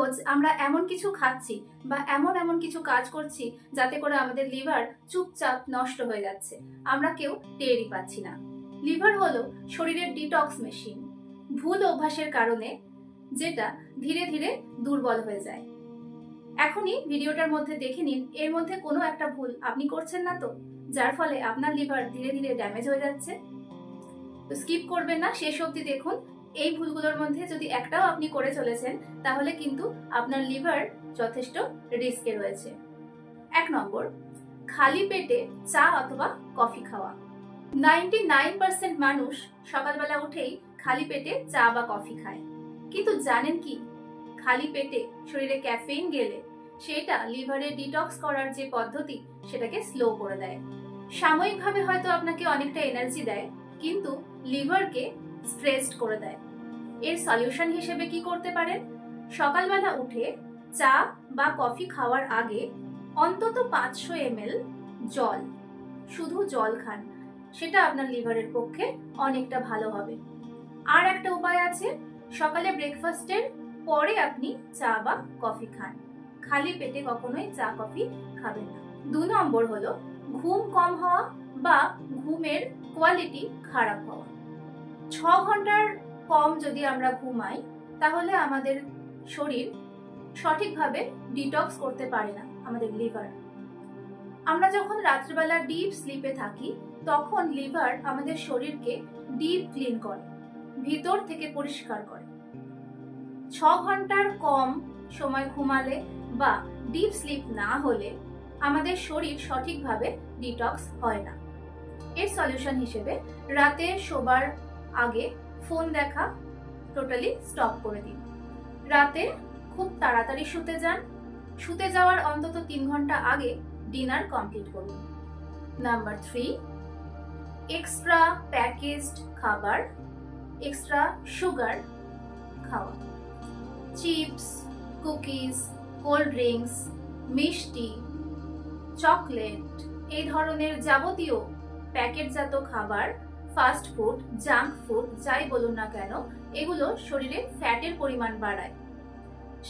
রোজ আমরা এমন কিছু খাচ্ছি বা এমন কিছু কাজ করছি যাতে করে আমাদের লিভার চুপচাপ নষ্ট হয়ে যাচ্ছে, আমরা কেউ টেরই পাচ্ছি না। লিভার হলো শরীরের ডিটক্স মেশিন, ভুল অভ্যাসের কারণে যেটা ধীরে ধীরে দুর্বল হয়ে যায়। এখনই ভিডিওটার মধ্যে দেখে নিন এর মধ্যে কোনো একটা ভুল আপনি করছেন না তো, যার ফলে আপনার লিভার ধীরে ধীরে ড্যামেজ হয়ে যাচ্ছে। তো স্কিপ করবেন না, শেষ অবধি দেখুন। এই ভুলগুলোর মধ্যে যদি একটাও আপনি করে চলেছেন তাহলে কিন্তু আপনার লিভার যথেষ্ট রিস্কে রয়েছে। 1 নম্বর, খালি পেটে চা অথবা কফি খাওয়া। 99% মানুষ সকালবেলা উঠেই খালি পেটে চা বা কফি খায়, কিন্তু জানেন কি, খালি পেটে শরীরে ক্যাফেইন গেলে সেটা লিভারে ডিটক্স করার যে পদ্ধতি সেটাকে স্লো করে দেয়। সাময়িকভাবে হয়তো আপনাকে অনেকটা এনার্জি দেয়, কিন্তু লিভারকে স্ট্রেসড করে দেয়। এর সলিউশন হিসেবে কি করতে পারেন? সকালবেলা উঠে চা বা কফি খাওয়ার আগে অন্তত 500 ml জল, শুধু জল খান, সেটা আপনার লিভারের পক্ষে অনেকটা ভালো হবে। আর একটা উপায় আছে, সকালে ব্রেকফাস্টের পরে আপনি চা বা কফি খান, খালি পেটে কখনোই চা কফি খাবেন না। 2 নম্বর হলো ঘুম কম হওয়া বা ঘুমের কোয়ালিটি খারাপ হওয়া। 6 ঘন্টার কম যদি আমরা ঘুমাই তাহলে আমাদের শরীর সঠিকভাবে ডিটক্স করতে পারে না, আমাদের লিভার। আমরা যখন রাত্রিবেলা ডিপ স্লিপে থাকি তখন লিভার আমাদের শরীরকে ডিপ ক্লিন করে, ভিতর থেকে পরিষ্কার করে। 6 ঘন্টার কম সময় ঘুমালে বা ডিপ স্লিপ না হলে আমাদের শরীর সঠিকভাবে ডিটক্স হয় না। এর সলিউশন হিসেবে রাতে শোবার আগে ফোন দেখা টোটালি স্টপ করে দিন। রাতে খুব তাড়াতাড়ি শুতে যান, শুতে যাওয়ার অন্তত 3 ঘন্টা আগে ডিনার কমপ্লিট করুন। নাম্বার 3, এক্সট্রা প্যাকেজড খাবার, এক্সট্রা সুগার খাওয়া। চিপস, কুকিজ, কোল্ড ড্রিঙ্কস, মিষ্টি, চকলেট, এই ধরনের যাবতীয় প্যাকেটজাত খাবার, ফাস্ট ফুড, জাঙ্ক ফুড যাই বলুন না কেন, এগুলো শরীরে ফ্যাটের পরিমাণ বাড়ায়।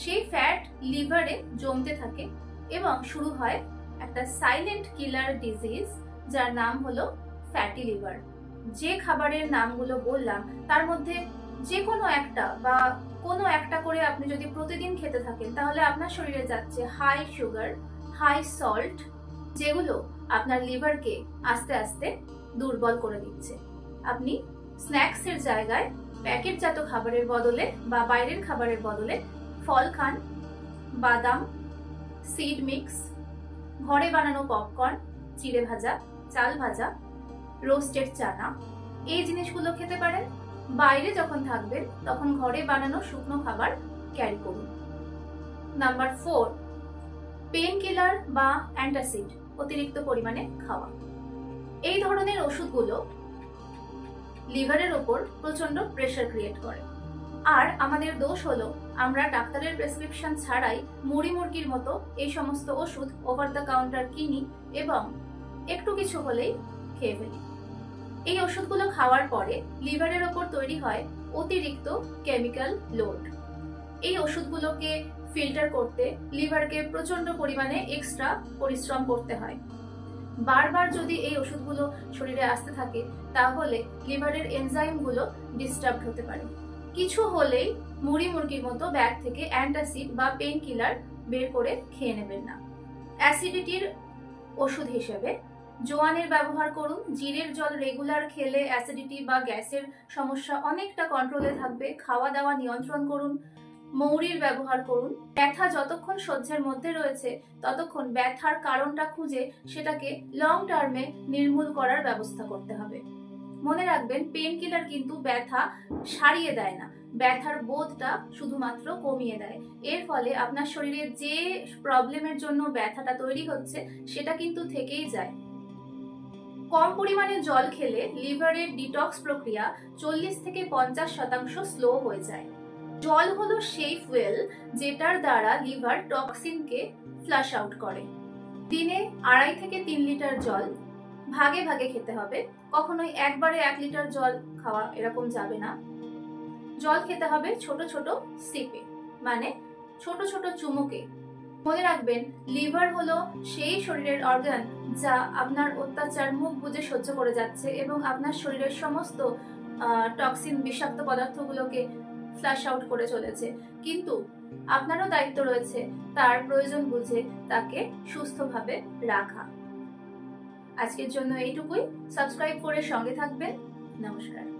সেই ফ্যাট লিভারে জমতে থাকে এবং শুরু হয় একটা সাইলেন্ট কিলার ডিজিজ, যার নাম হলো ফ্যাটি লিভার। যে খাবারের নামগুলো বললাম তার মধ্যে যে কোনো একটা বা কোনো একটা করে আপনি যদি প্রতিদিন খেতে থাকেন তাহলে আপনার শরীরে যাচ্ছে হাই সুগার, হাই সল্ট, যেগুলো আপনার লিভারকে আস্তে আস্তে দুর্বল করে দিচ্ছে। আপনি স্ন্যাক্সের জায়গায় প্যাকেটজাত খাবারের বদলে বা বাইরের খাবারের বদলে ফল খান, বাদাম, সিড মিক্স, ঘরে বানানো পপকর্ন, চিড়ে ভাজা, চাল ভাজা, রোস্টেড চানা, এই জিনিসগুলো খেতে পারেন। বাইরে যখন থাকবেন তখন ঘরে বানানো শুকনো খাবার ক্যারি করুন। নাম্বার 4, পেন কিলার বা অ্যান্টাসিড অতিরিক্ত পরিমাণে খাওয়া। এই ধরনের ওষুধগুলো লিভারের ওপর প্রচন্ড প্রেসার ক্রিয়েট করে। আর আমাদের দোষ হলো আমরা ডাক্তারের প্রেসক্রিপশন ছাড়াই মুড়ি মুরগির মতো এই সমস্ত ওষুধ ওভার দ্য কাউন্টার কিনি এবং একটু কিছু হলেই খেয়ে ফেলি। এই ওষুধগুলো খাওয়ার পরে লিভারের ওপর তৈরি হয় অতিরিক্ত কেমিক্যাল লোড। এই ওষুধগুলোকে ফিল্টার করতে লিভারকে প্রচন্ড পরিমাণে এক্সট্রা পরিশ্রম করতে হয়। বারবার যদি এই ওষুধগুলো শরীরে আসতে থাকে তাহলে লিভারের এনজাইমগুলো ডিস্টার্ব হতে পারে। কিছু হলেই মুড়ি মুরগির মতো ব্যাগ থেকে অ্যান্টাসিড বা পেন কিলার বের করে খেয়ে নেবেন না। অ্যাসিডিটির ওষুধ হিসেবে জোয়ানের ব্যবহার করুন। জিরের জল রেগুলার খেলে অ্যাসিডিটি বা গ্যাসের সমস্যা অনেকটা কন্ট্রোলে থাকবে। খাওয়া দাওয়া নিয়ন্ত্রণ করুন। মৌরির ব্যবহার করুন। ব্যথা যতক্ষণ সহ্যের মধ্যে রয়েছে ততক্ষণ ব্যথার কারণটা খুঁজে সেটাকে লং টার্মে নির্মূল করার ব্যবস্থা করতে হবে। মনে রাখবেন, পেন কিলার কিন্তু ব্যথা সারিয়ে দেয় না, ব্যথার বোধটা শুধুমাত্র কমিয়ে দেয়। এর ফলে আপনার শরীরে যে প্রবলেমের জন্য ব্যথাটা তৈরি হচ্ছে সেটা কিন্তু থেকেই যায়। কম পরিমাণে জল খেলে লিভারের ডিটক্স প্রক্রিয়া 40 থেকে 50% স্লো হয়ে যায়। জল হলো সেই ফুয়েল যেটার দ্বারা লিভার টক্সিনকে ফ্লাশ আউট করে। দিনে 2.5 থেকে 3 লিটার জল ভাগে ভাগে খেতে হবে। কখনোই একবারে 1 লিটার জল খাওয়া এরকম যাবে না। জল খেতে হবে ছোট ছোট সিপে, মানে ছোট ছোট চুমুকে। মনে রাখবেন, লিভার হলো সেই শরীরের অর্গান যা আপনার অত্যাচার মুখ বুজে সহ্য করে যাচ্ছে এবং আপনার শরীরের সমস্ত টক্সিন, বিষাক্ত পদার্থগুলোকে ফ্লাশ আউট করে চলেছে। কিন্তু আপনারও দায়িত্ব রয়েছে তার প্রয়োজন বুঝে তাকে সুস্থভাবে রাখা। আজকের জন্য এইটুকুই। সাবস্ক্রাইব করে সঙ্গে থাকবেন। নমস্কার।